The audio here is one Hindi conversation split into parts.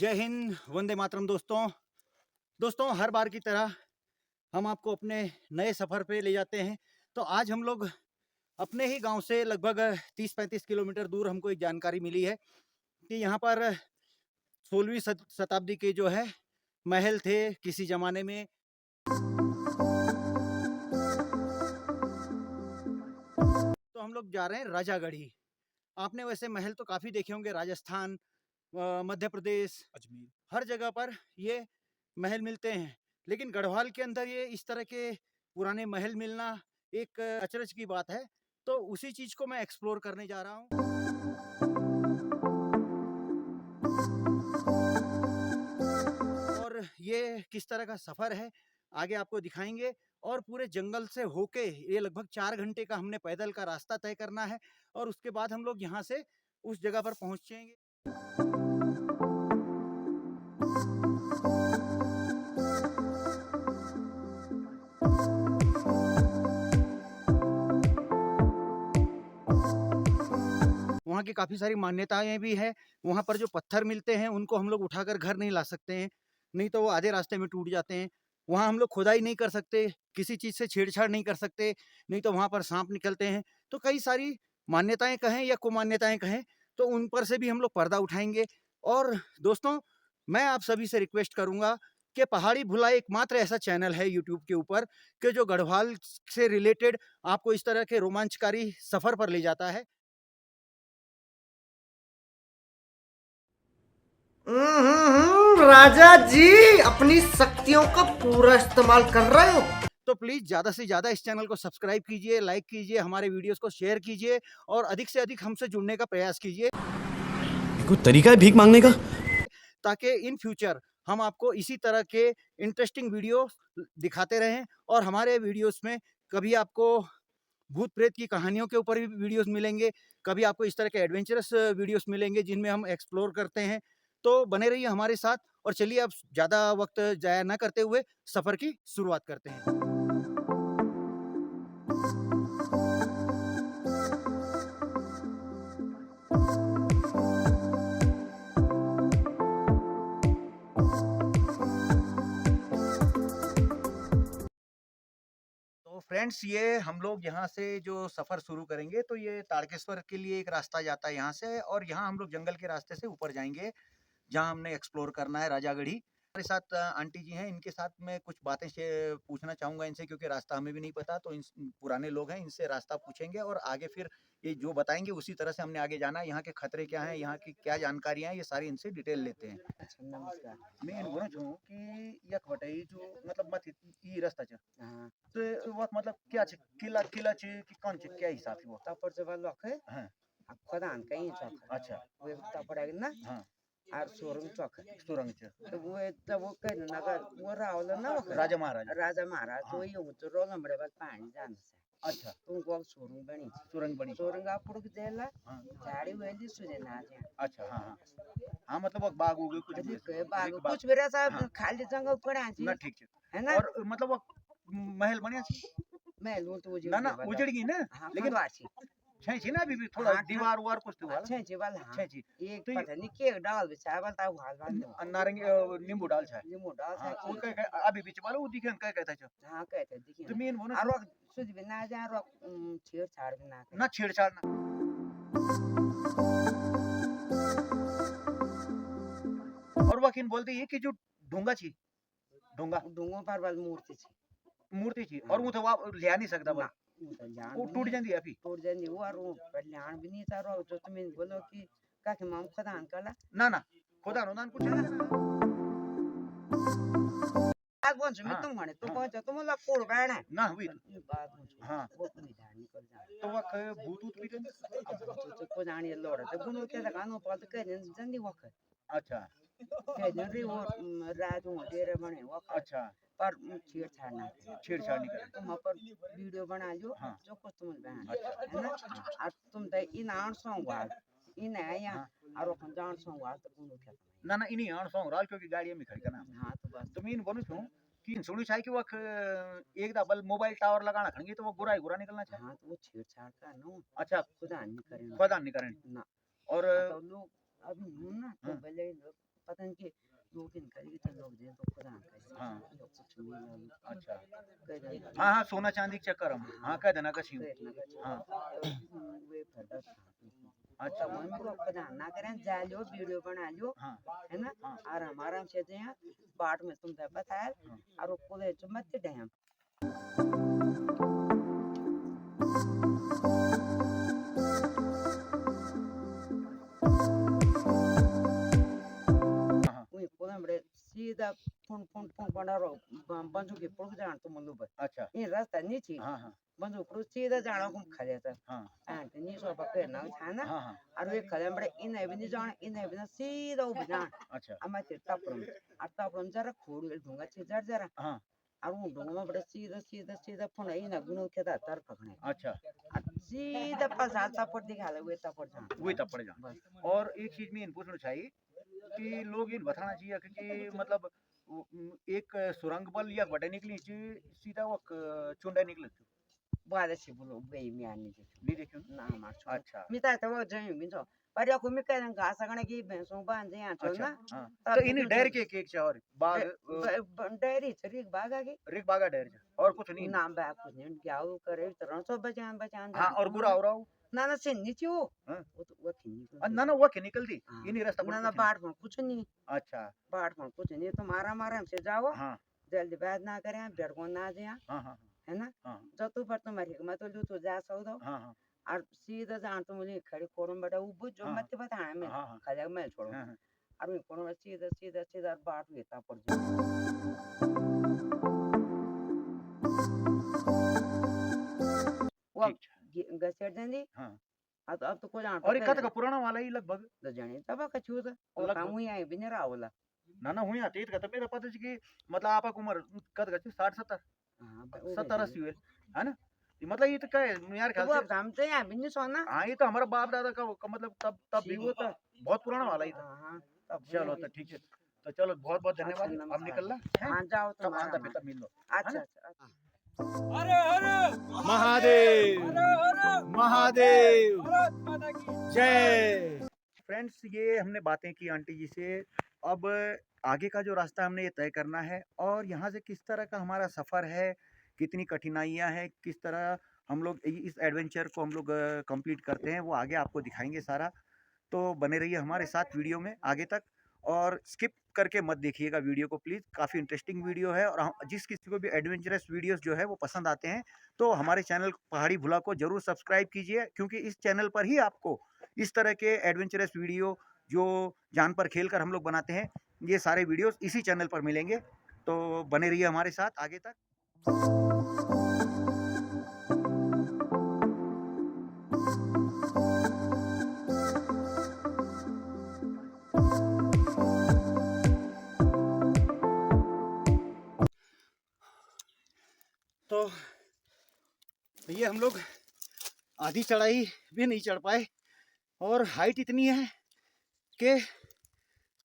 जय हिंद, वंदे मातरम। दोस्तों हर बार की तरह हम आपको अपने नए सफ़र पे ले जाते हैं। तो आज हम लोग अपने ही गांव से लगभग 30-35 किलोमीटर दूर हमको एक जानकारी मिली है कि यहाँ पर 16वीं शताब्दी के जो है महल थे किसी ज़माने में। तो हम लोग जा रहे हैं राजागढ़ी। आपने वैसे महल तो काफ़ी देखे होंगे, राजस्थान, मध्य प्रदेश, अजमेर, हर जगह पर ये महल मिलते हैं। लेकिन गढ़वाल के अंदर ये इस तरह के पुराने महल मिलना एक अचरज की बात है। तो उसी चीज़ को मैं एक्सप्लोर करने जा रहा हूँ। और ये किस तरह का सफ़र है आगे आपको दिखाएंगे। और पूरे जंगल से होके ये लगभग 4 घंटे का हमने पैदल का रास्ता तय करना है और उसके बाद हम लोग यहाँ से उस जगह पर पहुँचेंगे। वहाँ की काफ़ी सारी मान्यताएं भी हैं। वहाँ पर जो पत्थर मिलते हैं उनको हम लोग उठाकर घर नहीं ला सकते हैं, नहीं तो वो आधे रास्ते में टूट जाते हैं। वहाँ हम लोग खुदाई नहीं कर सकते, किसी चीज़ से छेड़छाड़ नहीं कर सकते, नहीं तो वहाँ पर सांप निकलते हैं। तो कई सारी मान्यताएं कहें या कुमान्यताएं कहें, तो उन पर से भी हम लोग पर्दा उठाएंगे। और दोस्तों, मैं आप सभी से रिक्वेस्ट करूँगा कि पहाड़ी भुला एकमात्र ऐसा चैनल है यूट्यूब के ऊपर कि जो गढ़वाल से रिलेटेड आपको इस तरह के रोमांचकारी सफ़र पर ले जाता है। राजा जी अपनी शक्तियों का पूरा इस्तेमाल कर रहे हो। तो प्लीज़ ज़्यादा से ज़्यादा इस चैनल को सब्सक्राइब कीजिए, लाइक कीजिए, हमारे वीडियोस को शेयर कीजिए और अधिक से अधिक हमसे जुड़ने का प्रयास कीजिए, कोई तरीका है भीख मांगने का? ताकि इन फ्यूचर हम आपको इसी तरह के इंटरेस्टिंग वीडियो दिखाते रहें। और हमारे वीडियोस में कभी आपको भूत प्रेत की कहानियों के ऊपर भी वीडियोस मिलेंगे, कभी आपको इस तरह के एडवेंचरस वीडियोस मिलेंगे जिनमें हम एक्सप्लोर करते हैं। तो बने रहिए हमारे साथ और चलिए अब ज़्यादा वक्त ज़ाया ना करते हुए सफ़र की शुरुआत करते हैं। तो फ्रेंड्स, ये हम लोग यहाँ से जो सफ़र शुरू करेंगे तो ये तारकेश्वर के लिए एक रास्ता जाता है यहाँ से, और यहाँ हम लोग जंगल के रास्ते से ऊपर जाएंगे जहाँ हमने एक्सप्लोर करना है राजागढ़ी। हमारे साथ आंटी जी हैं, इनके साथ मैं कुछ बातें से पूछना चाहूँगा इनसे, क्योंकि रास्ता हमें भी नहीं पता। तो इन पुराने लोग हैं, इनसे रास्ता पूछेंगे और आगे फिर ये जो बताएंगे उसी तरह से हमने आगे जाना है। यहाँ के खतरे क्या हैं, यहाँ की क्या जानकारियाँ हैं, ये सारी इनसे डिटेल लेते हैं। अच्छा नमस्कार। मैं इन बोलना चाहूँ कि यख बटे जो मतलब मत ई रास्ता छ, हाँ तो वक्त मतलब क्या छ, किला किला छ कि कौन छ, क्या हिसाब से वो? तपर जब लोग है हाँ, खदान कहीं चौक अच्छा, वो तपर है ना हाँ, और सोरंग चौक सुरंग छ, तो वो तब वो कहने नगर वो रावल ना वो राजा महाराजा। राजा महाराज तो हाँ, ये तो रोल बड़े बात पानी जान से अच्छा, तुमको सोरंग बनी सुरंग बनी। सोरंग आप पुरुष देला हाँ, झाड़ी वेली सुने ना जा अच्छा, हाँ, हाँ, हाँ, मतलब वो बाग उग कुछ भी रिक ऐसे, बाग रिक बाग। कुछ मेरा सा हाँ, खाली जगह पड़ा ना है ठीक छ। है ना और मतलब वो महल बनिया छ? मैं लूं तो ना ना उजड़ गई ना, हाँ लेकिन खंडवा छी छै छी ना अभी भी थोड़ा हाँ दीवार उवार कुछ तो वाला अच्छा जीवल हाँ छै छी। एक तो ये पता नहीं के डाल बिछा बता हाल बात नारंगी नींबू डाल छै। ये मोटा सा हाँ, वो की अभी बीच वाला वो दिखे कह कहता छ। हाँ कहते देखिए तो मेन बोनो और वो सुध भी ना जा रो छेड़ छाड़ भी ना ना छेड़छाड़ ना। और वकील बोलते ये कि जो ढूंगा छी, ढूंगा डूंगो पर बल मूर्ति छी मूर्ति छी और वो तो वहाँ ले नहीं सकता ना बस, वो तो जान वो भी टूट नहीं जाती है अभी। टूट जानी वो और वो कल्याण भी नहीं था रो जो तुम बोलो कि का के माम खदान कला ना ना खुदा अनुदान कुछ नहीं ना। आज बोल मैं हाँ, तुम गणे तो हाँ, पहुंच तुम ला कोड़ बैठा ना हुई तो। ये बात मुझे हाँ, वो नहीं जान निकल जा तो वह भूत ऊत भी तो नहीं? अब तो को जानी लोड़ है तो गुनो के लगानो पड़ के जल्दी वक्त अच्छा, के जल्दी वो रात में डेरे बने वक्त अच्छा, पर छेड़छाड़ ना करें छेड़छाड़ नहीं करे। तुम पर वीडियो बना लो हाँ, जो कुछ तुम बना अच्छा, है ना और तुम तो इन आठ सॉन्ग वाल इन है या हाँ, और अपन जान सॉन्ग वाल तो गुनो क्या ना ना इन्हीं आण सौ राल क्योंकि गाड़ी में खड़ी करना। हाँ तो बस तो मैं इन बोलूँ छूँ कि इन सुनी चाहिए कि वह एक दा बल मोबाइल टावर लगाना खड़ेंगे तो वो बुरा ही बुरा निकलना चाहिए। हाँ तो वो छेड़छाड़ का नो अच्छा, खुदा नहीं करें खुदा नहीं करें। ना और तो लोग अभी हूँ ना तो हाँ, भले लोग पता नहीं कि 2 दिन करेगी तो लोग दिन तो खुदा करे हाँ। लोग कुछ मिला अच्छा कह देना हाँ हाँ सोना चांदी के चक्कर हम हाँ कह देना कसी हाँ वे फटा अच्छा तब हम लोग खुदा ना करें जा लो वीडियो बना लो हाँ है ना हाँ आराम आराम से जाए बाट में तुमसे बताया हाँ। और वो पुले मत डैम हाँ उही पुले बड़े सीधा फुन फुन फुन बना रो बंजू के पुल जान तो मल्लू बस अच्छा ये रास्ता नहीं थी हाँ हाँ बंजू पुल सीधा जाना को खड़े था हाँ आंट नहीं सो पकड़ ना था ना हाँ हाँ और वे खड़े बड़े इन भी नहीं जाना इन भी ना सीधा ऊपर जान अच्छा अमा ते टपरम जरा खोड़ ढूंगा छे जरा हाँ और वो ढूंगा बड़े सीधा सीधा सीधा फोन इन गुनो के दा तर पकड़े अच्छा सीधा पसार तपड़ दिखा ले वे तपड़ जान वही तब पड़ जा बस और एक चीज में इन पूछना चाहिए कि लोग इन बताना चाहिए कि मतलब एक सुरंग बल या बटे निकली सीधा वो चुंडा निकल बारे से बोलो गई मैं आने जी नहीं देखियो ना मार अच्छा मिता तो वो जई मिन तो पर या कुमी कहन घास गणे की भैंसों बांध दे यहाँ चल अच्छा ना हाँ तब तो भी इन क्यों डेर चल? के केक और बाग डेयरी छरी बागा की रिक बागा डेर और कुछ नहीं नाम बा कुछ नहीं क्या करे तरह सो बचान बचान हाँ और गुरा और ना ना से नहीं वो हाँ? वो तो वो खिन्नी ना ना वो के निकल दी हाँ। ये नहीं रास्ता ना पड़ ना बाट में कुछ नहीं अच्छा बाट में कुछ नहीं तुम आराम आराम से जाओ हाँ जल्दी बात ना करें बेड़को ना जाए हाँ हाँ है ना हाँ जतु पर तुम्हारी हिम्मत हो लू तो जा सौदो हाँ हाँ और सीधा जान तो मुझे खड़ी कोरम बड़ा वो जो हाँ, मत बता मैं हाँ हाँ खजा मैं छोड़ो हाँ हाँ और मैं कोरम सीधा सीधा सीधा बाट लेता पड़ जाए वो ठीक है गसेट देंदी हाँ अब तो कोई जान और एक का पुराना वाला ही लगभग तो जाने तब का छूत और लगभग। काम हुई आई बिना रावला ना ना हुई आती का तो मेरा पता है कि मतलब आपका उम्र कद का 60 70 हां 70 80 है ना ये मतलब ये तो क्या है यार ख्याल वो से काम तो यहाँ बिना सोना हाँ ये तो हमारा बाप दादा का मतलब तब भी वो था बहुत पुराना वाला ही था हां तब चलो तो ठीक है तो चलो बहुत बहुत धन्यवाद अब नमस्कार। निकल रहा हाँ जाओ तब तुम्हारा आंदा फिर मिल लो अच्छा अच्छा महादेव महादेव जय फ्रेंड्स ये हमने बातें की आंटी जी से अब आगे का जो रास्ता हमने ये तय करना है और यहाँ से किस तरह का हमारा सफ़र है कितनी कठिनाइयाँ हैं किस तरह हम लोग इस एडवेंचर को हम लोग कंप्लीट करते हैं वो आगे आपको दिखाएंगे सारा तो बने रहिए हमारे साथ वीडियो में आगे तक और स्किप करके मत देखिएगा वीडियो को प्लीज़ काफ़ी इंटरेस्टिंग वीडियो है और जिस किसी को भी एडवेंचरस वीडियोस जो है वो पसंद आते हैं तो हमारे चैनल पहाड़ी भुला को ज़रूर सब्सक्राइब कीजिए क्योंकि इस चैनल पर ही आपको इस तरह के एडवेंचरस वीडियो जो जान पर खेल कर हम लोग बनाते हैं ये सारे वीडियोस इसी चैनल पर मिलेंगे तो बने रहिए हमारे साथ आगे तक। तो ये हम लोग आधी चढ़ाई भी नहीं चढ़ पाए और हाइट इतनी है कि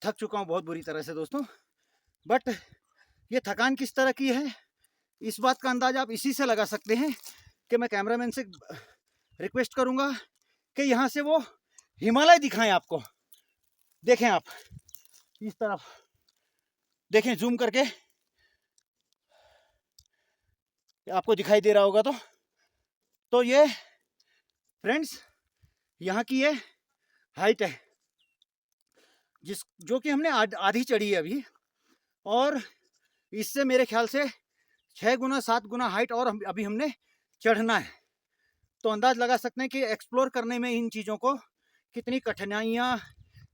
थक चुका हूँ बहुत बुरी तरह से दोस्तों बट ये थकान किस तरह की है इस बात का अंदाज़ा आप इसी से लगा सकते हैं कि मैं कैमरामैन से रिक्वेस्ट करूँगा कि यहाँ से वो हिमालय दिखाएं आपको देखें आप इस तरफ देखें जूम करके आपको दिखाई दे रहा होगा तो ये फ्रेंड्स यहाँ की ये हाइट है जो कि हमने आधी चढ़ी है अभी और इससे मेरे ख्याल से 6 गुना 7 गुना हाइट और अभी हमने चढ़ना है तो अंदाज लगा सकते हैं कि एक्सप्लोर करने में इन चीज़ों को कितनी कठिनाइयाँ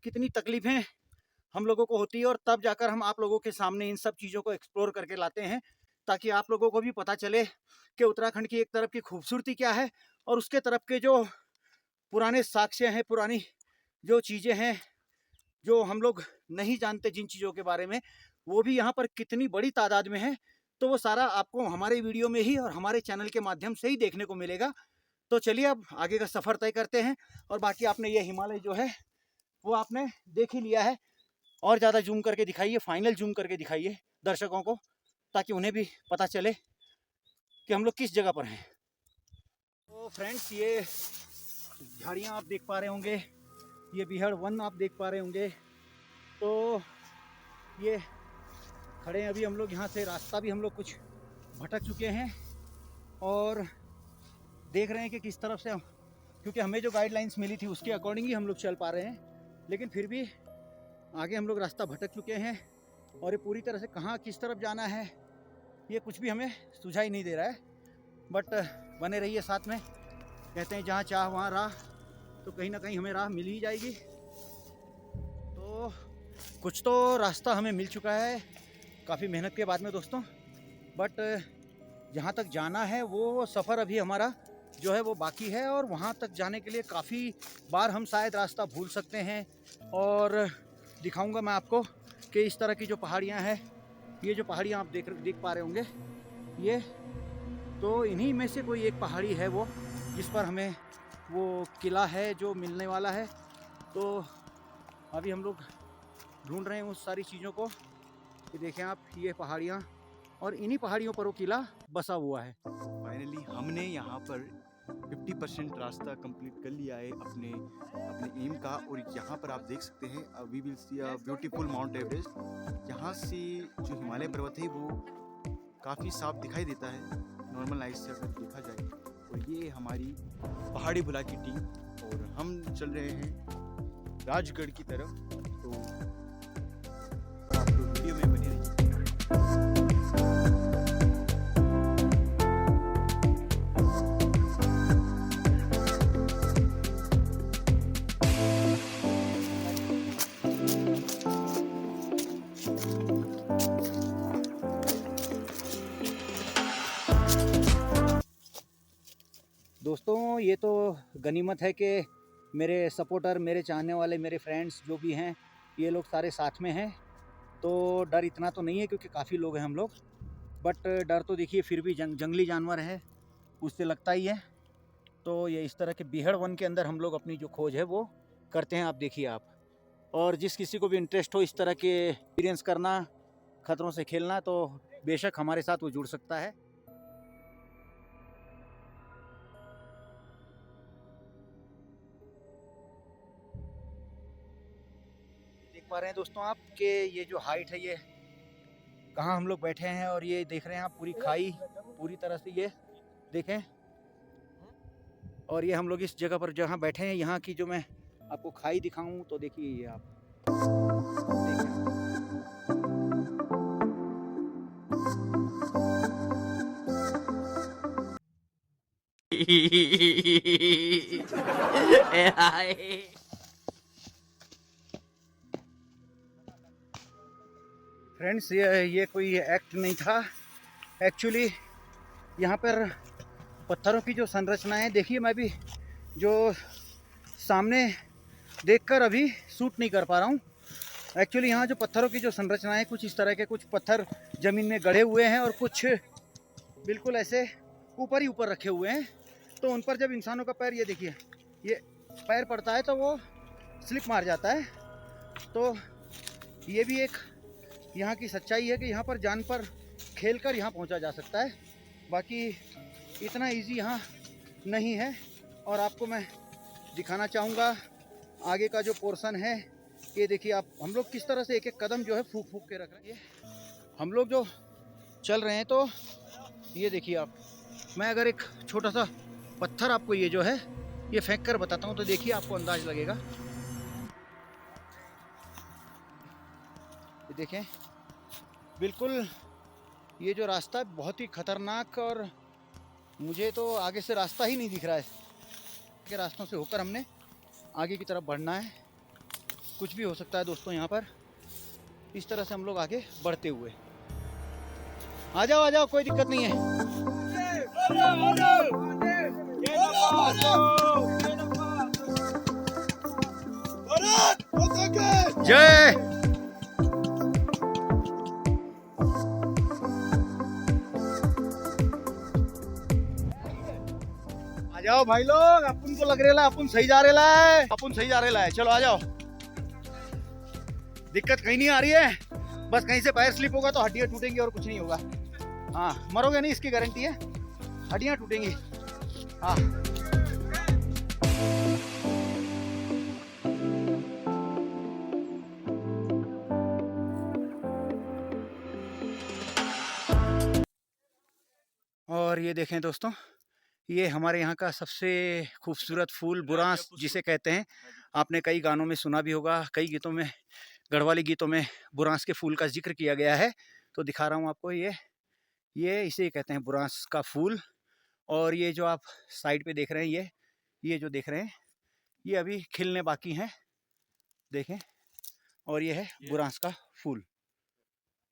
कितनी तकलीफ़ें हम लोगों को होती है और तब जाकर हम आप लोगों के सामने इन सब चीज़ों को एक्सप्लोर करके लाते हैं ताकि आप लोगों को भी पता चले कि उत्तराखंड की एक तरफ की खूबसूरती क्या है और उसके तरफ के जो पुराने साक्ष्य हैं पुरानी जो चीज़ें हैं जो हम लोग नहीं जानते जिन चीज़ों के बारे में वो भी यहाँ पर कितनी बड़ी तादाद में है तो वो सारा आपको हमारे वीडियो में ही और हमारे चैनल के माध्यम से ही देखने को मिलेगा तो चलिए अब आगे का सफ़र तय करते हैं और बाकी आपने ये हिमालय जो है वो आपने देख ही लिया है और ज़्यादा जूम करके दिखाइए फाइनल जूम करके दिखाइए दर्शकों को ताकि उन्हें भी पता चले कि हम लोग किस जगह पर हैं। तो फ्रेंड्स ये झाड़ियाँ आप देख पा रहे होंगे ये बिहड़ वन आप देख पा रहे होंगे तो ये खड़े हैं अभी हम लोग यहाँ से। रास्ता भी हम लोग कुछ भटक चुके हैं और देख रहे हैं कि किस तरफ से हम, क्योंकि हमें जो गाइडलाइंस मिली थी उसके अकॉर्डिंग ही हम लोग चल पा रहे हैं, लेकिन फिर भी आगे हम लोग रास्ता भटक चुके हैं और ये पूरी तरह से कहाँ किस तरफ जाना है ये कुछ भी हमें सुझाई नहीं दे रहा है। बट बने रहिए साथ में, कहते हैं जहाँ चाह वहाँ राह, तो कहीं ना कहीं हमें राह मिल ही जाएगी। तो कुछ तो रास्ता हमें मिल चुका है काफ़ी मेहनत के बाद में दोस्तों, बट जहाँ तक जाना है वो सफ़र अभी हमारा जो है वो बाकी है और वहाँ तक जाने के लिए काफ़ी बार हम शायद रास्ता भूल सकते हैं। और दिखाऊंगा मैं आपको कि इस तरह की जो पहाड़ियाँ हैं, ये जो पहाड़ियाँ आप देख पा रहे होंगे, ये तो इन्हीं में से कोई एक पहाड़ी है वो जिस पर हमें वो किला है जो मिलने वाला है। तो अभी हम लोग ढूंढ रहे हैं उस सारी चीज़ों को। ये देखें आप, ये पहाड़ियाँ और इन्हीं पहाड़ियों पर वो किला बसा हुआ है। फाइनली हमने यहाँ पर 50% रास्ता कंप्लीट कर लिया है अपने एम का। और यहाँ पर आप देख सकते हैं we will see a beautiful Mount Everest. यहाँ से जो हिमालय पर्वत है वो काफ़ी साफ दिखाई देता है नॉर्मल लाइट से अगर देखा जाए। और ये हमारी पहाड़ी बुला की टीम और हम चल रहे हैं राजगढ़ की तरफ। तो आप लोग वीडियो में बने रहिए। दोस्तों ये तो गनीमत है कि मेरे सपोर्टर, मेरे चाहने वाले, मेरे फ्रेंड्स जो भी हैं ये लोग सारे साथ में हैं, तो डर इतना तो नहीं है क्योंकि काफ़ी लोग हैं हम लोग। बट डर तो देखिए फिर भी जंगली जानवर है उससे लगता ही है। तो ये इस तरह के बीहड़ वन के अंदर हम लोग अपनी जो खोज है वो करते हैं। आप देखिए आप, और जिस किसी को भी इंटरेस्ट हो इस तरह के एक्सपीरियंस करना, खतरों से खेलना, तो बेशक हमारे साथ वो जुड़ सकता है। देख पा रहे हैं दोस्तों आप कि ये जो हाइट है ये कहाँ हम लोग बैठे हैं, और ये देख रहे हैं आप पूरी खाई पूरी तरह से ये देखें। और ये हम लोग इस जगह पर जहाँ बैठे हैं यहाँ की जो मैं आपको खाई दिखाऊं तो देखिए ये आप फ्रेंड्स ये कोई एक्ट नहीं था। एक्चुअली यहाँ पर पत्थरों की जो संरचनाएं देखिए, मैं भी जो सामने देखकर अभी शूट नहीं कर पा रहा हूँ। एक्चुअली यहाँ जो पत्थरों की जो संरचनाएं कुछ इस तरह के, कुछ पत्थर ज़मीन में गड़े हुए हैं और कुछ बिल्कुल ऐसे ऊपर ही ऊपर रखे हुए हैं। तो उन पर जब इंसानों का पैर, ये देखिए, ये पैर पड़ता है तो वो स्लिप मार जाता है। तो ये भी एक यहाँ की सच्चाई है कि यहाँ पर जान पर खेल कर यहाँ पहुँचा जा सकता है, बाकी इतना इजी यहाँ नहीं है। और आपको मैं दिखाना चाहूँगा आगे का जो पोर्शन है। ये देखिए आप, हम लोग किस तरह से एक एक कदम जो है फूक फूक के रख रहे हैं। हम लोग जो चल रहे हैं तो ये देखिए आप, मैं अगर एक छोटा सा पत्थर आपको ये जो है ये फेंक कर बताता हूँ तो देखिए आपको अंदाज लगेगा। ये देखें, बिल्कुल ये जो रास्ता है बहुत ही खतरनाक, और मुझे तो आगे से रास्ता ही नहीं दिख रहा है कि रास्तों से होकर हमने आगे की तरफ बढ़ना है। कुछ भी हो सकता है दोस्तों यहाँ पर। इस तरह से हम लोग आगे बढ़ते हुए, आ जाओ, कोई दिक्कत नहीं है। जय। आ जाओ भाई लोग, अपन को लग रहा है अपन सही जा रहा है, चलो आ जाओ। दिक्कत कहीं नहीं आ रही है, बस कहीं से पैर स्लिप होगा तो हड्डियां टूटेंगी और कुछ नहीं होगा। हाँ, मरोगे नहीं इसकी गारंटी है, हड्डियां टूटेंगी। हाँ, और ये देखें दोस्तों, ये हमारे यहाँ का सबसे खूबसूरत फूल बुरांस जिसे कहते हैं। आपने कई गानों में सुना भी होगा, कई गीतों में, गढ़वाली गीतों में बुरांस के फूल का जिक्र किया गया है। तो दिखा रहा हूँ आपको, ये इसे कहते हैं बुरांस का फूल। और ये जो आप साइड पे देख रहे हैं, ये जो देख रहे हैं, ये अभी खिलने बाकी हैं, देखें। और ये है बुरांस का फूल,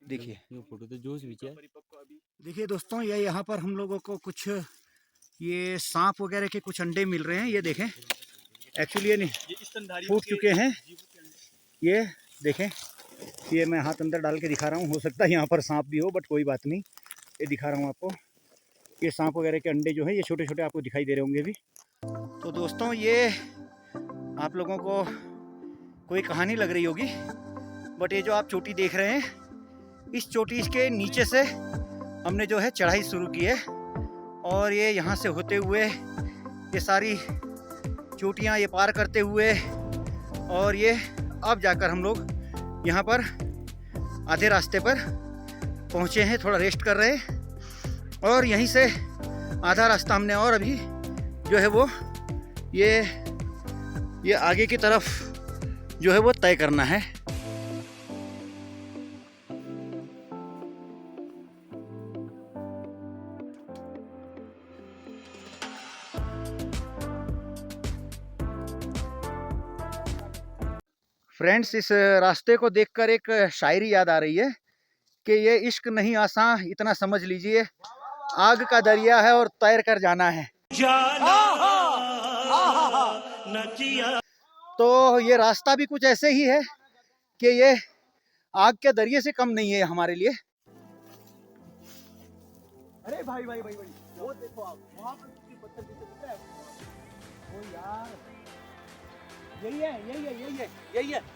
देखिए। फोटो तो जोश भी है। देखिए दोस्तों, ये यहाँ पर हम लोगों को कुछ ये सांप वगैरह के कुछ अंडे मिल रहे हैं। ये देखें, एक्चुअली ये नहीं फूट चुके हैं। ये देखें, ये मैं हाथ अंदर डाल के दिखा रहा हूँ। हो सकता है यहाँ पर सांप भी हो, बट कोई बात नहीं, ये दिखा रहा हूँ आपको। ये सांप वगैरह के अंडे जो है, ये छोटे छोटे आपको दिखाई दे रहे होंगे भी। तो दोस्तों, ये आप लोगों को कोई कहानी लग रही होगी, बट ये जो आप चोटी देख रहे हैं, इस चोटी के नीचे से हमने जो है चढ़ाई शुरू की है। और ये यहाँ से होते हुए ये सारी चोटियाँ ये पार करते हुए, और ये अब जाकर हम लोग यहाँ पर आधे रास्ते पर पहुँचे हैं, थोड़ा रेस्ट कर रहे हैं। और यहीं से आधा रास्ता हमने और अभी जो है वो ये आगे की तरफ जो है वो तय करना है। फ्रेंड्स, इस रास्ते को देखकर एक शायरी याद आ रही है कि ये इश्क नहीं आसान, इतना समझ लीजिए, आग का दरिया है और तैर कर जाना है। तो ये रास्ता भी कुछ ऐसे ही है कि ये आग के दरिये से कम नहीं है हमारे लिए। अरे भाई भाई भाई भाई, वो देखो आप, वहां पर पत्थर दिख रहा है। ओ यार, यही है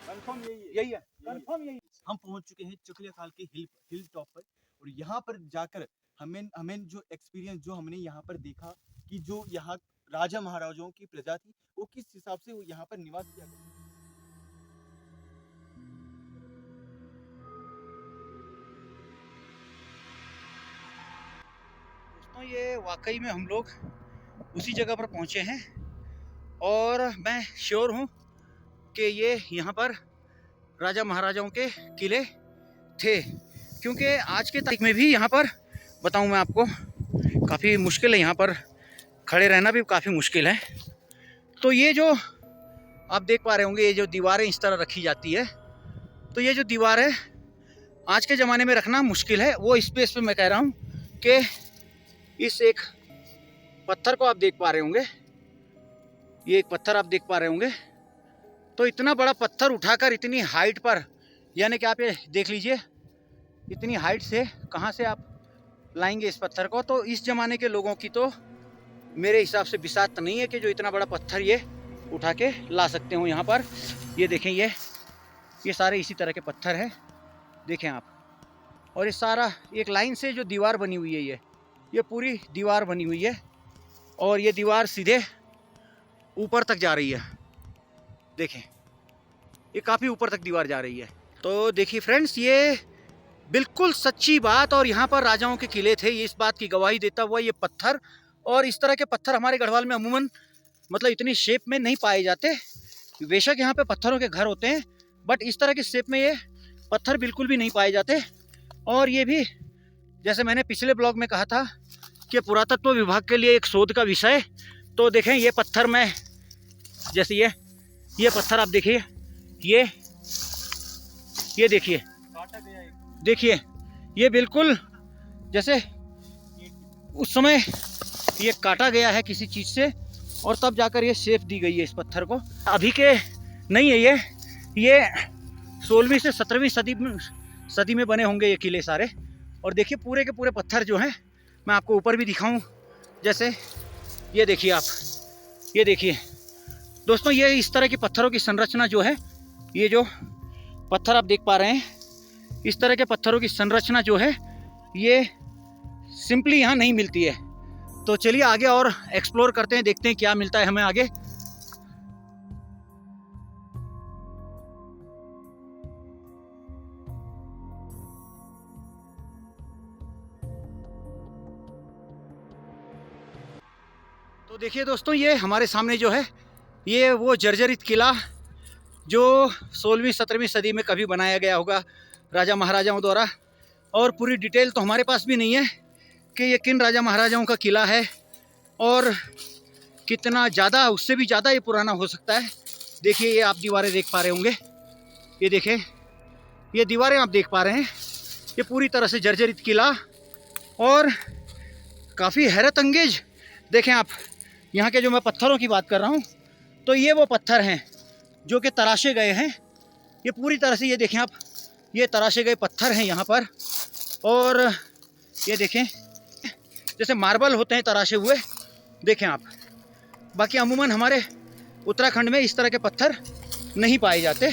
कंफर्म, यही है कंफर्म, यही। हम पहुंच चुके हैं चुकलिया खाल के हिल टॉप पर, और यहाँ पर जाकर हमें जो एक्सपीरियंस जो हमने यहाँ पर देखा कि जो यहाँ राजा महाराजाओं की प्रजा थी, वो किस हिसाब से वो यहाँ पर निवास किया करते थे। दोस्तों, ये वाकई में हम लोग उसी जगह पर पहुंचे हैं, और मैं श्योर हूं कि ये यहाँ पर राजा महाराजाओं के किले थे। क्योंकि आज के तारीख में भी यहाँ पर बताऊं मैं आपको, काफ़ी मुश्किल है, यहाँ पर खड़े रहना भी काफ़ी मुश्किल है। तो ये जो आप देख पा रहे होंगे, ये जो दीवारें इस तरह रखी जाती है, तो ये जो दीवार है आज के ज़माने में रखना मुश्किल है। वो स्पेस पे मैं कह रहा हूँ कि इस एक पत्थर को आप देख पा रहे होंगे, ये एक पत्थर आप देख पा रहे होंगे। तो इतना बड़ा पत्थर उठाकर इतनी हाइट पर, यानी कि आप ये देख लीजिए, इतनी हाइट से कहाँ से आप लाएंगे इस पत्थर को। तो इस ज़माने के लोगों की तो मेरे हिसाब से बिसात नहीं है कि जो इतना बड़ा पत्थर ये उठा के ला सकते हो यहाँ पर। ये देखें, ये सारे इसी तरह के पत्थर हैं, देखें आप। और ये सारा एक लाइन से जो दीवार बनी हुई है, ये पूरी दीवार बनी हुई है, और ये दीवार सीधे ऊपर तक जा रही है। देखें, ये काफ़ी ऊपर तक दीवार जा रही है। तो देखिए फ्रेंड्स, ये बिल्कुल सच्ची बात, और यहाँ पर राजाओं के किले थे, ये इस बात की गवाही देता हुआ ये पत्थर। और इस तरह के पत्थर हमारे गढ़वाल में अमूमन मतलब इतनी शेप में नहीं पाए जाते। बेशक यहाँ पे पत्थरों के घर होते हैं, बट इस तरह की शेप में ये पत्थर बिल्कुल भी नहीं पाए जाते। और ये भी जैसे मैंने पिछले ब्लॉग में कहा था कि पुरातत्व विभाग के लिए एक शोध का विषय। तो देखें, ये पत्थर में जैसे ये पत्थर आप देखिए, ये देखिए, देखिए ये बिल्कुल जैसे उस समय ये काटा गया है किसी चीज़ से, और तब जाकर ये शेप दी गई है इस पत्थर को। अभी के नहीं है ये 16वीं से 17वीं सदी में बने होंगे ये किले सारे। और देखिए पूरे के पूरे पत्थर जो हैं, मैं आपको ऊपर भी दिखाऊं, जैसे ये देखिए आप, ये देखिए दोस्तों, ये इस तरह की पत्थरों की संरचना जो है, ये जो पत्थर आप देख पा रहे हैं, इस तरह के पत्थरों की संरचना जो है ये सिंपली यहाँ नहीं मिलती है। तो चलिए आगे और एक्सप्लोर करते हैं, देखते हैं क्या मिलता है हमें आगे। देखिए दोस्तों, ये हमारे सामने जो है ये वो जर्जरित किला जो 16वीं 17वीं सदी में कभी बनाया गया होगा राजा महाराजाओं द्वारा। और पूरी डिटेल तो हमारे पास भी नहीं है कि ये किन राजा महाराजाओं का किला है और कितना ज़्यादा, उससे भी ज़्यादा ये पुराना हो सकता है। देखिए ये आप दीवारें देख पा रहे होंगे, ये देखें, ये दीवारें आप देख पा रहे हैं, ये पूरी तरह से जर्जरित किला और काफ़ी हैरत अंगेज। देखें आप, यहाँ के जो मैं पत्थरों की बात कर रहा हूँ, तो ये वो पत्थर हैं जो कि तराशे गए हैं। ये पूरी तरह से, ये देखें आप, ये तराशे गए पत्थर हैं यहाँ पर। और ये देखें जैसे मार्बल होते हैं तराशे हुए, देखें आप। बाकी अमूमन हमारे उत्तराखंड में इस तरह के पत्थर नहीं पाए जाते,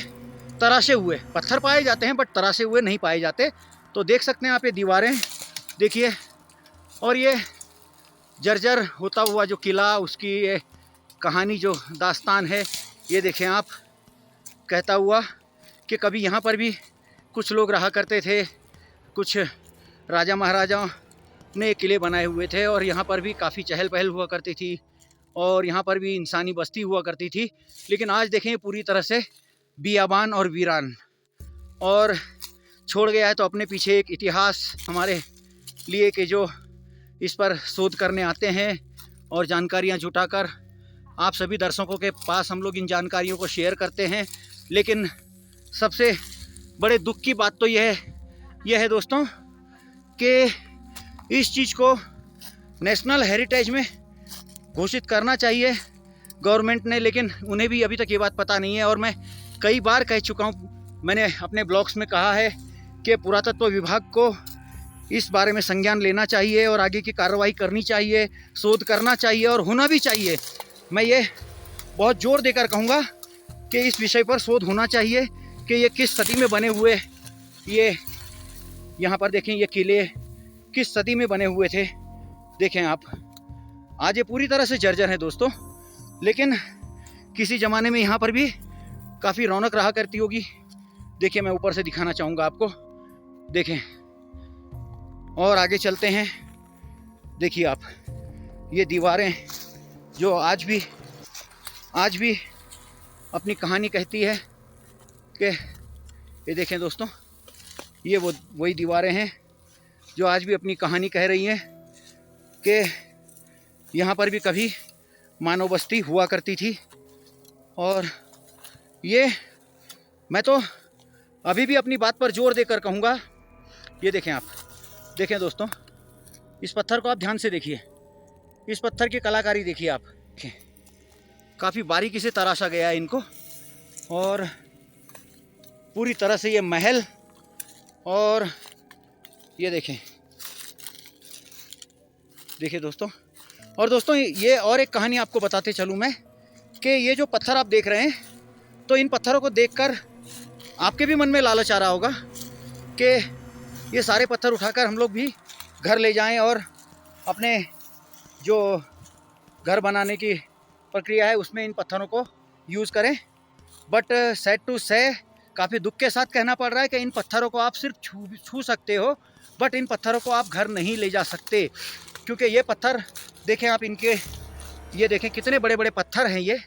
तराशे हुए पत्थर पाए जाते हैं बट तराशे हुए नहीं पाए जाते। तो देख सकते हैं आप, ये दीवारें देखिए, और ये जर्जर होता हुआ जो किला, उसकी ये कहानी जो दास्तान है, ये देखें आप, कहता हुआ कि कभी यहाँ पर भी कुछ लोग रहा करते थे, कुछ राजा महाराजाओं ने किले बनाए हुए थे और यहाँ पर भी काफ़ी चहल पहल हुआ करती थी और यहाँ पर भी इंसानी बस्ती हुआ करती थी। लेकिन आज देखें पूरी तरह से बियाबान और वीरान और छोड़ गया है। तो अपने पीछे एक इतिहास हमारे लिए कि जो इस पर शोध करने आते हैं और जानकारियाँ जुटाकर आप सभी दर्शकों के पास हम लोग इन जानकारियों को शेयर करते हैं। लेकिन सबसे बड़े दुख की बात तो यह है दोस्तों कि इस चीज़ को नेशनल हेरिटेज में घोषित करना चाहिए गवर्नमेंट ने, लेकिन उन्हें भी अभी तक ये बात पता नहीं है। और मैं कई बार कह चुका हूँ, मैंने अपने ब्लॉग्स में कहा है कि पुरातत्व विभाग को इस बारे में संज्ञान लेना चाहिए और आगे की कार्रवाई करनी चाहिए, शोध करना चाहिए और होना भी चाहिए। मैं ये बहुत जोर देकर कहूँगा कि इस विषय पर शोध होना चाहिए कि ये किस सदी में बने हुए, ये यहाँ पर देखें, ये किले किस सदी में बने हुए थे। देखें आप, आज ये पूरी तरह से जर्जर है दोस्तों, लेकिन किसी ज़माने में यहाँ पर भी काफ़ी रौनक रहा करती होगी। देखिए मैं ऊपर से दिखाना चाहूँगा आपको, देखें। और आगे चलते हैं, देखिए आप, ये दीवारें जो आज भी अपनी कहानी कहती है कि ये देखें दोस्तों, ये वही दीवारें हैं जो आज भी अपनी कहानी कह रही हैं कि यहाँ पर भी कभी मानव बस्ती हुआ करती थी। और ये मैं तो अभी भी अपनी बात पर जोर देकर कहूँगा। ये देखें आप, देखें दोस्तों, इस पत्थर को आप ध्यान से देखिए, इस पत्थर की कलाकारी देखिए आप, काफ़ी बारीकी से तराशा गया है इनको। और पूरी तरह से ये महल, और ये देखें, देखिए दोस्तों। और दोस्तों ये और एक कहानी आपको बताते चलूँ मैं कि ये जो पत्थर आप देख रहे हैं, तो इन पत्थरों को देखकर आपके भी मन में लालच आ रहा होगा कि ये सारे पत्थर उठाकर हम लोग भी घर ले जाएं और अपने जो घर बनाने की प्रक्रिया है उसमें इन पत्थरों को यूज़ करें। बट सैड टू से काफ़ी दुख के साथ कहना पड़ रहा है कि इन पत्थरों को आप सिर्फ छू सकते हो, बट इन पत्थरों को आप घर नहीं ले जा सकते, क्योंकि ये पत्थर देखें आप, इनके ये देखें कितने बड़े बड़े पत्थर हैं ये।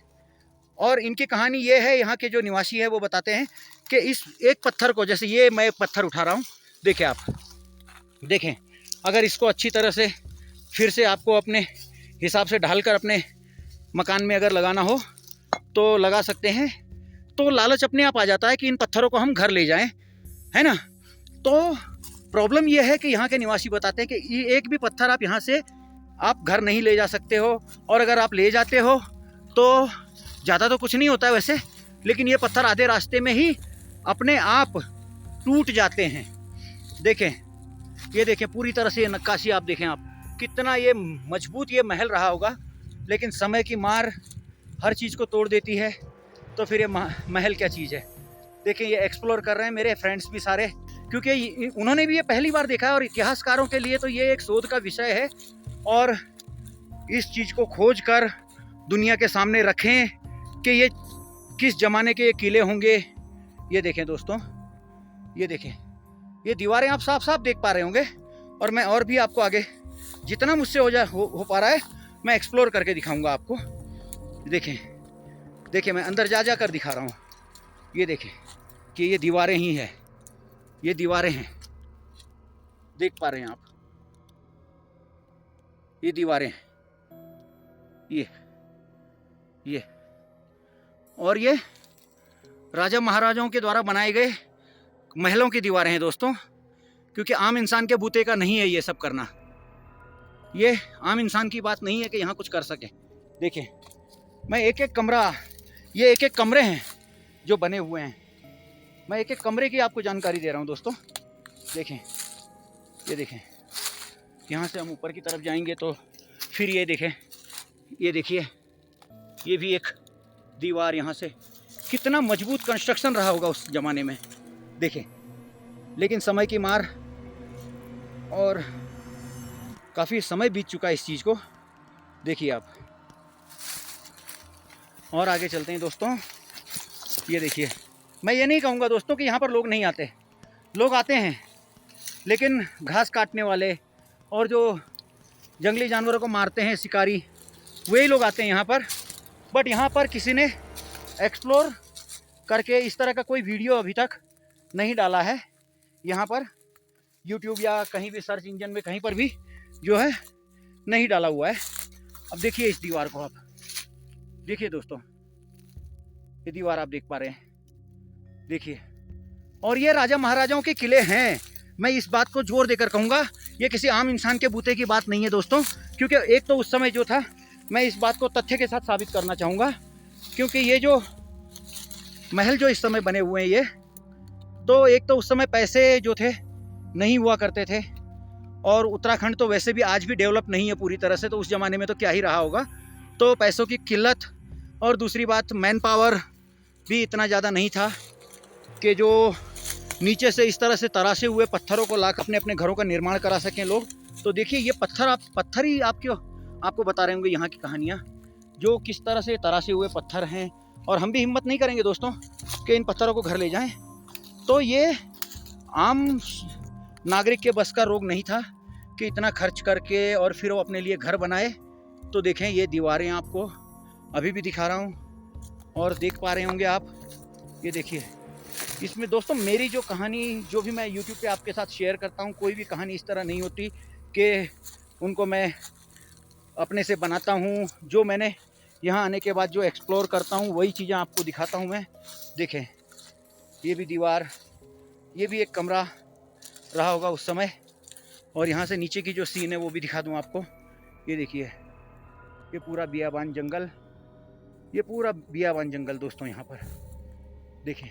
और इनकी कहानी ये है, यहाँ के जो निवासी है वो बताते हैं कि इस एक पत्थर को, जैसे ये मैं एक पत्थर उठा रहा हूँ, देखें आप, देखें, अगर इसको अच्छी तरह से फिर से आपको अपने हिसाब से ढालकर अपने मकान में अगर लगाना हो तो लगा सकते हैं। तो लालच अपने आप आ जाता है कि इन पत्थरों को हम घर ले जाएं, है ना। तो प्रॉब्लम यह है कि यहाँ के निवासी बताते हैं कि ये एक भी पत्थर आप यहाँ से आप घर नहीं ले जा सकते हो, और अगर आप ले जाते हो तो ज़्यादा तो कुछ नहीं होता है वैसे, लेकिन ये पत्थर आधे रास्ते में ही अपने आप टूट जाते हैं। देखें, ये देखें, पूरी तरह से ये नक्काशी आप देखें आप, कितना ये मजबूत ये महल रहा होगा, लेकिन समय की मार हर चीज़ को तोड़ देती है। तो फिर ये महल क्या चीज़ है। देखिए ये एक्सप्लोर कर रहे हैं मेरे फ्रेंड्स भी सारे, क्योंकि उन्होंने भी ये पहली बार देखा है और इतिहासकारों के लिए तो ये एक शोध का विषय है। और इस चीज़ को खोज कर दुनिया के सामने रखें कि ये किस ज़माने के ये किले होंगे। ये देखें दोस्तों, ये देखें, ये दीवारें आप साफ साफ देख पा रहे होंगे। और मैं और भी आपको आगे जितना मुझसे हो पा रहा है मैं एक्सप्लोर करके दिखाऊंगा आपको। देखें देखें, मैं अंदर जा कर दिखा रहा हूँ। ये देखें कि ये दीवारें ही हैं, ये दीवारें हैं, देख पा रहे हैं आप, ये दीवारें हैं, ये और ये राजा महाराजाओं के द्वारा बनाए गए महलों की दीवारें हैं दोस्तों, क्योंकि आम इंसान के बूते का नहीं है ये सब करना। ये आम इंसान की बात नहीं है कि यहाँ कुछ कर सके। देखें, मैं एक एक कमरा, ये एक एक कमरे हैं जो बने हुए हैं, मैं एक एक कमरे की आपको जानकारी दे रहा हूँ दोस्तों। देखें, ये देखें, यहाँ से हम ऊपर की तरफ जाएंगे तो फिर ये देखें, ये देखिए, ये भी एक दीवार, यहाँ से कितना मजबूत कंस्ट्रक्शन रहा होगा उस ज़माने में, देखें। लेकिन समय की मार और काफ़ी समय बीत चुका है इस चीज़ को, देखिए आप। और आगे चलते हैं दोस्तों। ये देखिए, मैं ये नहीं कहूँगा दोस्तों कि यहाँ पर लोग नहीं आते, लोग आते हैं, लेकिन घास काटने वाले और जो जंगली जानवरों को मारते हैं शिकारी, वही लोग आते हैं यहाँ पर। बट यहाँ पर किसी ने एक्सप्लोर करके इस तरह का कोई वीडियो अभी तक नहीं डाला है यहाँ पर, यूट्यूब या कहीं भी सर्च इंजन में कहीं पर भी जो है नहीं डाला हुआ है। अब देखिए इस दीवार को, आप देखिए दोस्तों, ये दीवार आप देख पा रहे हैं, देखिए। और ये राजा महाराजाओं के किले हैं। मैं इस बात को जोर देकर कहूँगा, ये किसी आम इंसान के बूते की बात नहीं है दोस्तों, क्योंकि एक तो उस समय जो था, मैं इस बात को तथ्य के साथ साबित करना चाहूँगा, क्योंकि ये जो महल जो इस समय बने हुए हैं, ये तो एक तो उस समय पैसे जो थे नहीं हुआ करते थे, और उत्तराखंड तो वैसे भी आज भी डेवलप नहीं है पूरी तरह से, तो उस ज़माने में तो क्या ही रहा होगा। तो पैसों की किल्लत, और दूसरी बात मैन पावर भी इतना ज़्यादा नहीं था कि जो नीचे से इस तरह से तराशे हुए पत्थरों को लाकर अपने अपने घरों का निर्माण करा सकें लोग। तो देखिए, ये पत्थर ही आपको बता रहे होंगे यहाँ की कहानियाँ, जो किस तरह से तराशे हुए पत्थर हैं। और हम भी हिम्मत नहीं करेंगे दोस्तों कि इन पत्थरों को घर ले जाएं। तो ये आम नागरिक के बस का रोग नहीं था कि इतना खर्च करके और फिर वो अपने लिए घर बनाए। तो देखें, ये दीवारें आपको अभी भी दिखा रहा हूँ और देख पा रहे होंगे आप, ये देखिए। इसमें दोस्तों मेरी जो कहानी, जो भी मैं YouTube पे आपके साथ शेयर करता हूँ, कोई भी कहानी इस तरह नहीं होती कि उनको मैं अपने से बनाता हूँ। जो मैंने यहाँ आने के बाद जो एक्सप्लोर करता हूँ, वही चीज़ें आपको दिखाता हूँ मैं। देखें, ये भी दीवार, ये भी एक कमरा रहा होगा उस समय। और यहाँ से नीचे की जो सीन है वो भी दिखा दूँ आपको। ये देखिए, ये पूरा बियाबान जंगल, ये पूरा बियाबान जंगल दोस्तों यहाँ पर देखें।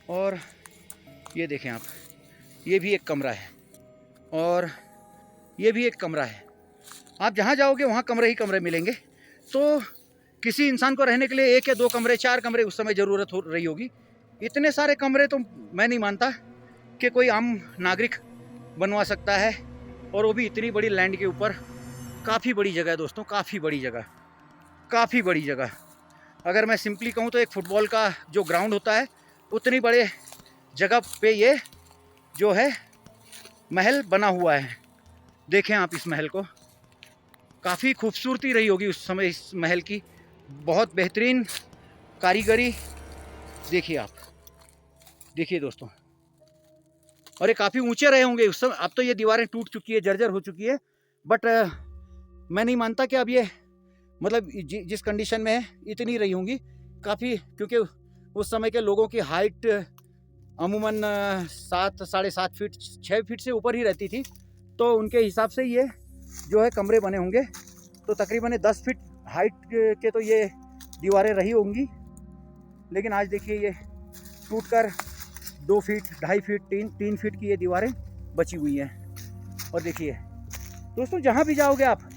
और ये देखें आप, ये भी एक कमरा है और ये भी एक कमरा है। आप जहाँ जाओगे वहाँ कमरे ही कमरे मिलेंगे। तो किसी इंसान को रहने के लिए 1 या 2 कमरे, 4 कमरे उस समय ज़रूरत हो रही होगी। इतने सारे कमरे तो मैं नहीं मानता कि कोई आम नागरिक बनवा सकता है, और वो भी इतनी बड़ी लैंड के ऊपर। काफ़ी बड़ी जगह है दोस्तों, काफ़ी बड़ी जगह, काफ़ी बड़ी जगह। अगर मैं सिंपली कहूँ तो एक फुटबॉल का जो ग्राउंड होता है, उतनी बड़े जगह पे ये जो है महल बना हुआ है। देखें आप इस महल को, काफ़ी खूबसूरती रही होगी उस समय इस महल की, बहुत बेहतरीन कारीगरी। देखिए आप, देखिए दोस्तों, और ये काफ़ी ऊंचे रहे होंगे उस समय। अब तो ये दीवारें टूट चुकी है, जर्जर हो चुकी है, बट मैं नहीं मानता कि अब ये मतलब जिस कंडीशन में है इतनी रही होंगी काफ़ी, क्योंकि उस समय के लोगों की हाइट अमूमन 7, साढ़े 7 फीट, 6 फीट से ऊपर ही रहती थी। तो उनके हिसाब से ये जो है कमरे बने होंगे। तो तकरीबन 10 फीट हाइट के तो ये दीवारें रही होंगी। लेकिन आज देखिए, ये टूटकर 2 फीट, 2.5 फीट, 3 फीट की ये दीवारें बची हुई हैं। और देखिए दोस्तों, जहाँ भी जाओगे आप,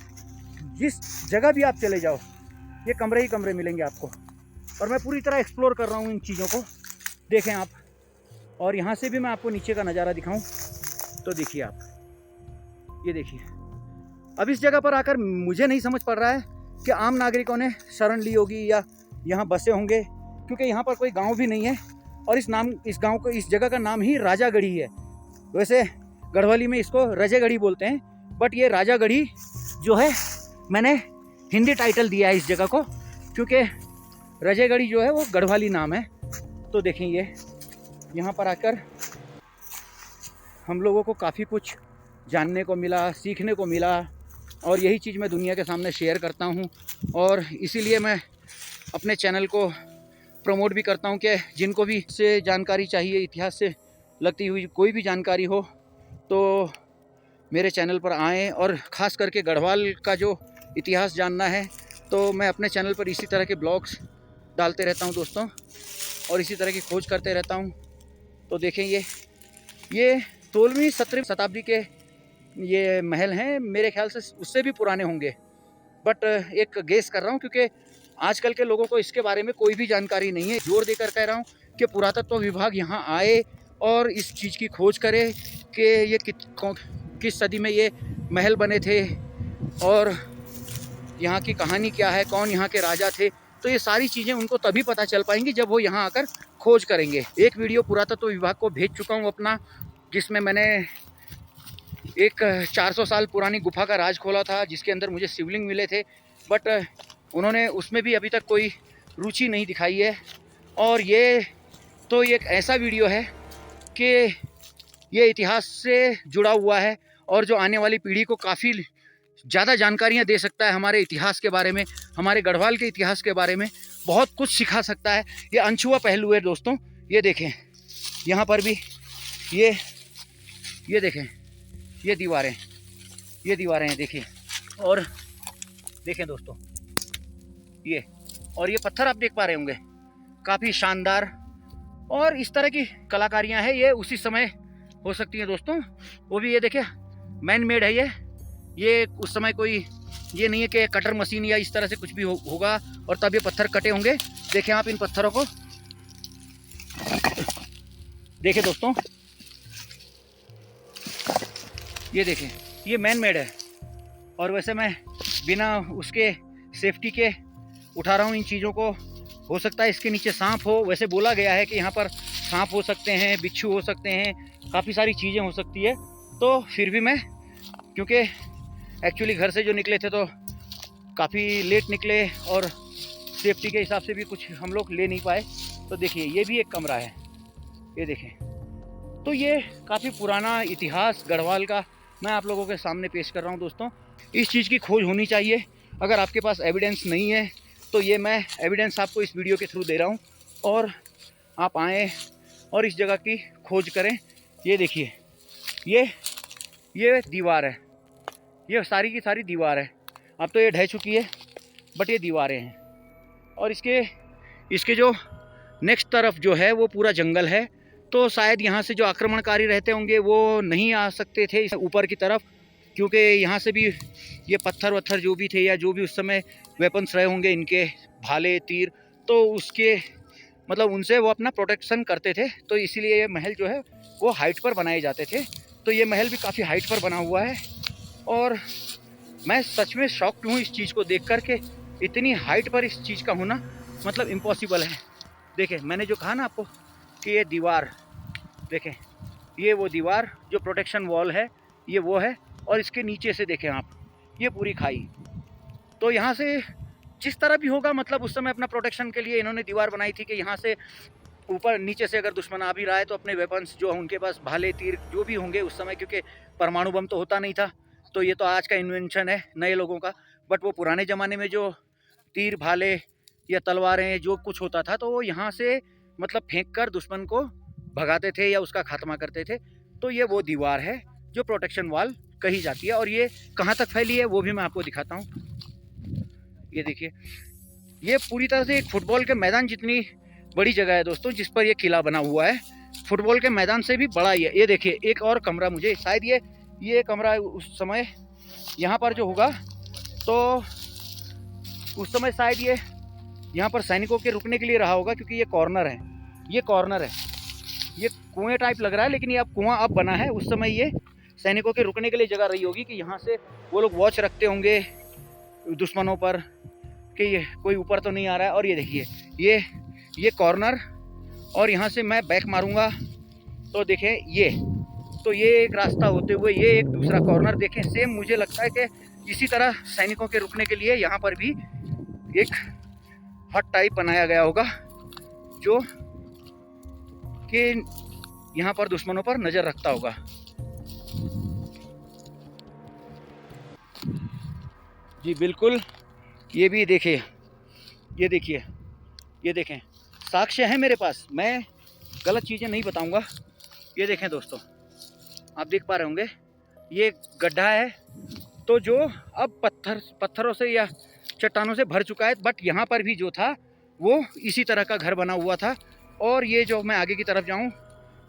जिस जगह भी आप चले जाओ, ये कमरे ही कमरे मिलेंगे आपको। और मैं पूरी तरह एक्सप्लोर कर रहा हूँ इन चीज़ों को, देखें आप। और यहाँ से भी मैं आपको नीचे का नज़ारा दिखाऊं तो देखिए आप, ये देखिए। अब इस जगह पर आकर मुझे नहीं समझ पड़ रहा है कि आम नागरिकों ने शरण ली होगी या यहाँ बसे होंगे, क्योंकि यहाँ पर कोई गांव भी नहीं है। और इस जगह का नाम ही राजागढ़ी है। वैसे गढ़वाली में इसको रजेगढ़ी बोलते हैं, बट ये राजागढ़ी जो है मैंने हिंदी टाइटल दिया है इस जगह को, क्योंकि रजेगढ़ी जो है वो गढ़वाली नाम है। तो देखें, ये यहाँ पर आकर हम लोगों को काफ़ी कुछ जानने को मिला, सीखने को मिला, और यही चीज़ मैं दुनिया के सामने शेयर करता हूँ। और इसीलिए मैं अपने चैनल को प्रमोट भी करता हूँ कि जिनको भी से जानकारी चाहिए, इतिहास से लगती हुई कोई भी जानकारी हो, तो मेरे चैनल पर आएँ। और ख़ास करके गढ़वाल का जो इतिहास जानना है, तो मैं अपने चैनल पर इसी तरह के ब्लॉग्स डालते रहता हूँ दोस्तों, और इसी तरह की खोज करते रहता हूँ। तो देखें, ये 16वीं 17वीं शताब्दी के ये महल हैं, मेरे ख्याल से उससे भी पुराने होंगे, बट एक गेस कर रहा हूँ, क्योंकि आजकल के लोगों को इसके बारे में कोई भी जानकारी नहीं है। जोर देकर कह रहा हूँ कि पुरातत्व विभाग यहाँ आए और इस चीज़ की खोज करे कि ये किस सदी में ये महल बने थे, और यहाँ की कहानी क्या है, कौन यहाँ के राजा थे। तो ये सारी चीज़ें उनको तभी पता चल पाएंगी जब वो यहाँ आकर खोज करेंगे। एक वीडियो पुरातत्व विभाग को भेज चुका हूँ अपना, जिसमें मैंने एक 400 साल पुरानी गुफा का राज खोला था, जिसके अंदर मुझे शिवलिंग मिले थे, बट उन्होंने उसमें भी अभी तक कोई रुचि नहीं दिखाई है। और ये तो एक ऐसा वीडियो है कि ये इतिहास से जुड़ा हुआ है, और जो आने वाली पीढ़ी को काफ़ी ज़्यादा जानकारियाँ दे सकता है हमारे इतिहास के बारे में, हमारे गढ़वाल के इतिहास के बारे में बहुत कुछ सिखा सकता है। ये अनछुआ पहलू है दोस्तों। ये देखें, यहाँ पर भी ये देखें, ये दीवारें हैं, देखिए। और देखें दोस्तों, ये पत्थर आप देख पा रहे होंगे, काफ़ी शानदार, और इस तरह की कलाकारियाँ हैं। ये उसी समय हो सकती हैं दोस्तों, वो भी ये देखिए मैन मेड है। ये उस समय कोई ये नहीं है कि कटर मशीन या इस तरह से कुछ भी होगा और तब ये पत्थर कटे होंगे। देखें आप इन पत्थरों को, देखें दोस्तों, ये देखें, ये मैन मेड है। और वैसे मैं बिना उसके सेफ्टी के उठा रहा हूँ इन चीज़ों को। हो सकता है इसके नीचे सांप हो, वैसे बोला गया है कि यहाँ पर सांप हो सकते हैं, बिच्छू हो सकते हैं, काफ़ी सारी चीज़ें हो सकती है। तो फिर भी मैं, क्योंकि एक्चुअली घर से जो निकले थे तो काफ़ी लेट निकले, और सेफ्टी के हिसाब से भी कुछ हम लोग ले नहीं पाए। तो देखिए, ये भी एक कमरा है, ये देखें। तो ये काफ़ी पुराना इतिहास गढ़वाल का मैं आप लोगों के सामने पेश कर रहा हूँ दोस्तों। इस चीज़ की खोज होनी चाहिए। अगर आपके पास एविडेंस नहीं है तो ये मैं एविडेंस आपको इस वीडियो के थ्रू दे रहा हूँ, और आप आएँ और इस जगह की खोज करें। ये देखिए, ये दीवार है, ये सारी की सारी दीवार है। अब तो ये ढह चुकी है, बट ये दीवारें हैं। और इसके जो नेक्स्ट तरफ जो है वो पूरा जंगल है। तो शायद यहाँ से जो आक्रमणकारी रहते होंगे वो नहीं आ सकते थे ऊपर की तरफ, क्योंकि यहाँ से भी ये पत्थर वत्थर जो भी थे, या जो भी उस समय वेपन्स रहे होंगे, इनके भाले तीर, तो उसके मतलब उनसे वो अपना प्रोटेक्शन करते थे। तो इसीलिए ये महल जो है वो हाइट पर बनाए जाते थे। तो ये महल भी काफ़ी हाइट पर बना हुआ है, और मैं सच में शॉक्ड हूँ इस चीज़ को देख कर के इतनी हाइट पर इस चीज़ का होना मतलब इम्पॉसिबल है। देखें, मैंने जो कहा ना आपको कि ये दीवार, देखें, ये वो दीवार जो प्रोटेक्शन वॉल है, ये वो है। और इसके नीचे से देखें आप, ये पूरी खाई। तो यहाँ से जिस तरह भी होगा, मतलब उस समय अपना प्रोटेक्शन के लिए इन्होंने दीवार बनाई थी कि यहाँ से ऊपर नीचे से अगर दुश्मन आ भी रहा है तो अपने वेपन्स जो उनके पास भाले तीर जो भी होंगे उस समय, क्योंकि परमाणु बम तो होता नहीं था। तो ये तो आज का इन्वेंशन है नए लोगों का, बट वो पुराने ज़माने में जो तीर भाले या तलवारें जो कुछ होता था, तो वो यहाँ से मतलब फेंक कर दुश्मन को भगाते थे या उसका खात्मा करते थे। तो ये वो दीवार है जो प्रोटेक्शन वॉल कही जाती है। और ये कहाँ तक फैली है वो भी मैं आपको दिखाता हूँ। ये देखिए, ये पूरी तरह से एक फुटबॉल के मैदान जितनी बड़ी जगह है दोस्तों, जिस पर ये किला बना हुआ है। फुटबॉल के मैदान से भी बड़ा ही है। ये देखिए, एक और कमरा, मुझे शायद ये कमरा उस समय यहाँ पर जो होगा, तो उस समय शायद ये यहाँ पर सैनिकों के रुकने के लिए रहा होगा, क्योंकि ये कॉर्नर है, ये कुएं टाइप लग रहा है, लेकिन ये अब कुआं अब बना है। उस समय ये सैनिकों के रुकने के लिए जगह रही होगी कि यहाँ से वो लोग वॉच रखते होंगे दुश्मनों पर कि ये कोई ऊपर तो नहीं आ रहा है। और ये देखिए, ये कॉर्नर, और यहाँ से मैं बैक मारूंगा तो देखें ये एक रास्ता होते हुए ये एक दूसरा कॉर्नर। देखें, सेम मुझे लगता है कि इसी तरह सैनिकों के रुकने के लिए यहाँ पर भी एक हट टाइप बनाया गया होगा, जो कि यहाँ पर दुश्मनों पर नज़र रखता होगा। जी बिल्कुल, ये भी देखिए, ये देखिए, ये देखें, साक्ष्य है मेरे पास, मैं गलत चीज़ें नहीं बताऊंगा। ये देखें दोस्तों, आप देख पा रहे होंगे, ये गड्ढा है तो जो अब पत्थरों से या चट्टानों से भर चुका है, बट यहाँ पर भी जो था वो इसी तरह का घर बना हुआ था। और ये जो मैं आगे की तरफ जाऊँ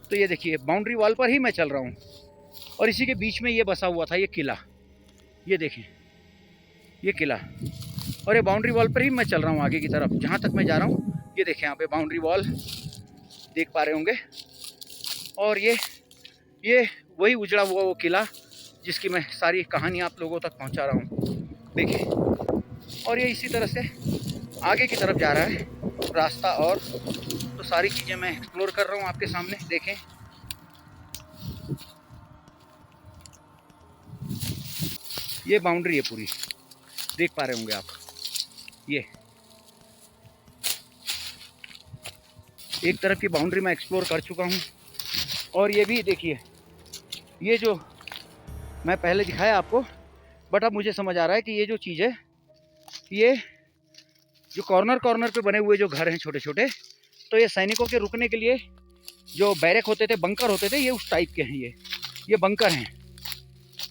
तो ये देखिए, बाउंड्री वॉल पर ही मैं चल रहा हूँ और इसी के बीच में ये बसा हुआ था, ये किला। ये देखें, ये किला, और ये बाउंड्री वॉल पर ही मैं चल रहा हूँ आगे की तरफ, जहाँ तक मैं जा रहा हूँ। ये देखें, यहाँ पे बाउंड्री वॉल देख पा रहे होंगे, और ये वही उजड़ा हुआ वो किला जिसकी मैं सारी कहानी आप लोगों तक पहुँचा रहा हूँ। देखिए, और ये इसी तरह से आगे की तरफ जा रहा है रास्ता, और तो सारी चीज़ें मैं एक्सप्लोर कर रहा हूँ आपके सामने। देखें, ये बाउंड्री है पूरी, देख पा रहे होंगे आप। ये एक तरफ की बाउंड्री मैं एक्सप्लोर कर चुका हूँ, और ये भी देखिए, ये जो मैं पहले दिखाया आपको, बट अब मुझे समझ आ रहा है कि ये जो चीज़ है, ये जो कॉर्नर पे बने हुए जो घर हैं छोटे छोटे, तो ये सैनिकों के रुकने के लिए जो बैरक होते थे, बंकर होते थे, ये उस टाइप के हैं। ये बंकर हैं।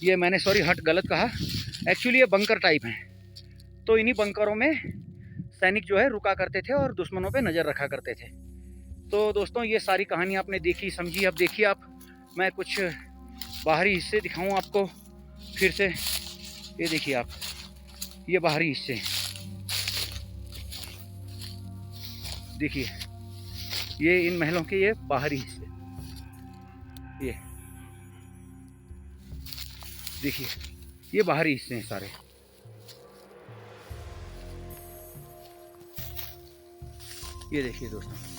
ये मैंने सॉरी हट गलत कहा, एक्चुअली ये बंकर टाइप हैं। तो इन्हीं बंकरों में सैनिक जो है रुका करते थे और दुश्मनों पे नज़र रखा करते थे। तो दोस्तों, ये सारी कहानी आपने देखी समझी। अब देखिए आप, मैं कुछ बाहरी हिस्से दिखाऊं आपको फिर से। ये देखिए आप, ये बाहरी हिस्से देखिए, ये इन महलों के ये बाहरी हिस्से, ये देखिए, ये बाहरी हिस्से हैं सारे। ये देखिए दोस्तों,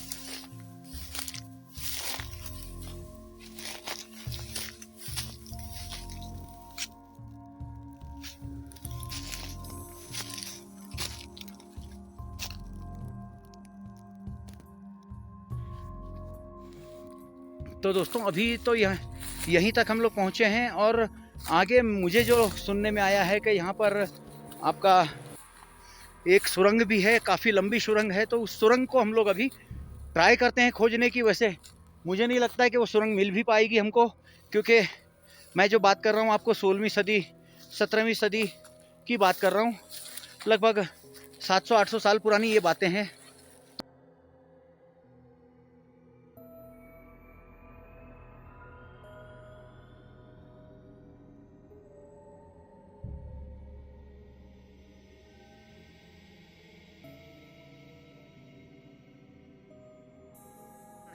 तो दोस्तों अभी तो यहीं तक हम लोग पहुँचे हैं, और आगे मुझे जो सुनने में आया है कि यहाँ पर आपका एक सुरंग भी है, काफ़ी लंबी सुरंग है। तो उस सुरंग को हम लोग अभी ट्राई करते हैं खोजने की। वैसे मुझे नहीं लगता है कि वो सुरंग मिल भी पाएगी हमको, क्योंकि मैं जो बात कर रहा हूँ आपको 16वीं सदी 17वीं सदी की बात कर रहा हूँ, लगभग 700-800 साल पुरानी ये बातें हैं।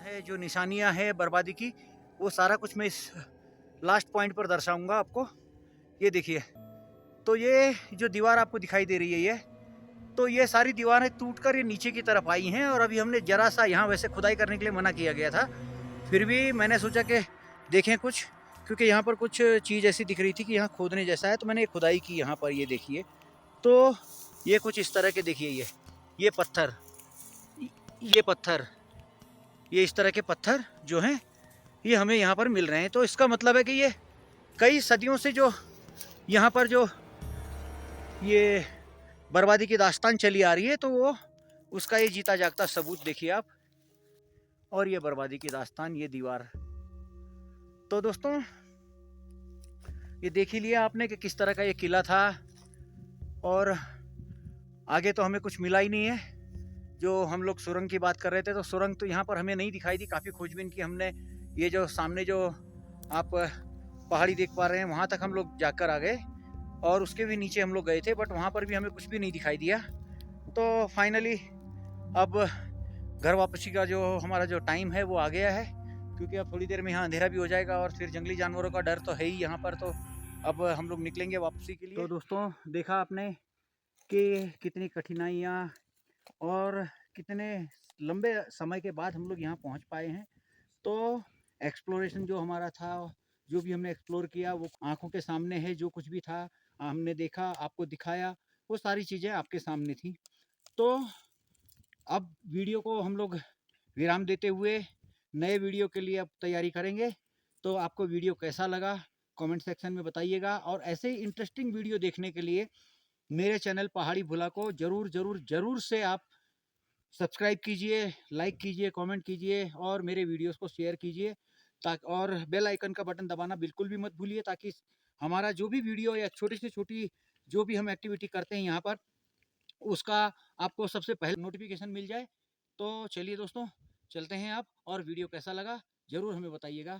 है जो निशानियां है बर्बादी की, वो सारा कुछ मैं इस लास्ट पॉइंट पर दर्शाऊंगा आपको। ये देखिए, तो ये जो दीवार आपको दिखाई दे रही है, तो ये सारी दीवारें टूटकर ये नीचे की तरफ आई हैं। और अभी हमने जरा सा यहाँ, वैसे खुदाई करने के लिए मना किया गया था, फिर भी मैंने सोचा कि देखें कुछ, क्योंकि यहाँ पर कुछ चीज़ ऐसी दिख रही थी कि यहाँ खोदने जैसा है, तो मैंने खुदाई की यहाँ पर। ये देखिए, तो ये कुछ इस तरह के देखिए, ये पत्थर, ये इस तरह के पत्थर जो हैं, ये हमें यहाँ पर मिल रहे हैं। तो इसका मतलब है कि ये कई सदियों से जो यहाँ पर जो ये बर्बादी की दास्तान चली आ रही है, तो वो उसका ये जीता जागता सबूत देखिए आप। और ये बर्बादी की दास्तान, ये दीवार। तो दोस्तों, ये देख ही लिया आपने कि किस तरह का ये किला था, और आगे तो हमें कुछ मिला ही नहीं है। जो हम लोग सुरंग की बात कर रहे थे, तो सुरंग तो यहाँ पर हमें नहीं दिखाई दी। काफ़ी खोजबीन की हमने। ये जो सामने जो आप पहाड़ी देख पा रहे हैं, वहाँ तक हम लोग जाकर आ गए, और उसके भी नीचे हम लोग गए थे, बट वहाँ पर भी हमें कुछ भी नहीं दिखाई दिया। तो फाइनली अब घर वापसी का जो हमारा जो टाइम है वो आ गया है, क्योंकि अब थोड़ी देर में यहाँ अंधेरा भी हो जाएगा, और फिर जंगली जानवरों का डर तो है ही यहाँ पर। तो अब हम लोग निकलेंगे वापसी के लिए। तो दोस्तों, देखा आपने कि कितनी कठिनाइयाँ और कितने लंबे समय के बाद हम लोग यहाँ पहुँच पाए हैं। तो एक्सप्लोरेशन जो हमारा था, जो भी हमने एक्सप्लोर किया, वो आंखों के सामने है। जो कुछ भी था हमने देखा, आपको दिखाया, वो सारी चीज़ें आपके सामने थी। तो अब वीडियो को हम लोग विराम देते हुए नए वीडियो के लिए अब तैयारी करेंगे। तो आपको वीडियो कैसा लगा कमेंट सेक्शन में बताइएगा, और ऐसे ही इंटरेस्टिंग वीडियो देखने के लिए मेरे चैनल पहाड़ी भुला को ज़रूर से आप सब्सक्राइब कीजिए, लाइक कीजिए, कमेंट कीजिए और मेरे वीडियोस को शेयर कीजिए, ताकि और बेल आइकन का बटन दबाना बिल्कुल भी मत भूलिए, ताकि हमारा जो भी वीडियो या छोटी से छोटी जो भी हम एक्टिविटी करते हैं यहाँ पर, उसका आपको सबसे पहले नोटिफिकेशन मिल जाए। तो चलिए दोस्तों, चलते हैं आप, और वीडियो कैसा लगा ज़रूर हमें बताइएगा।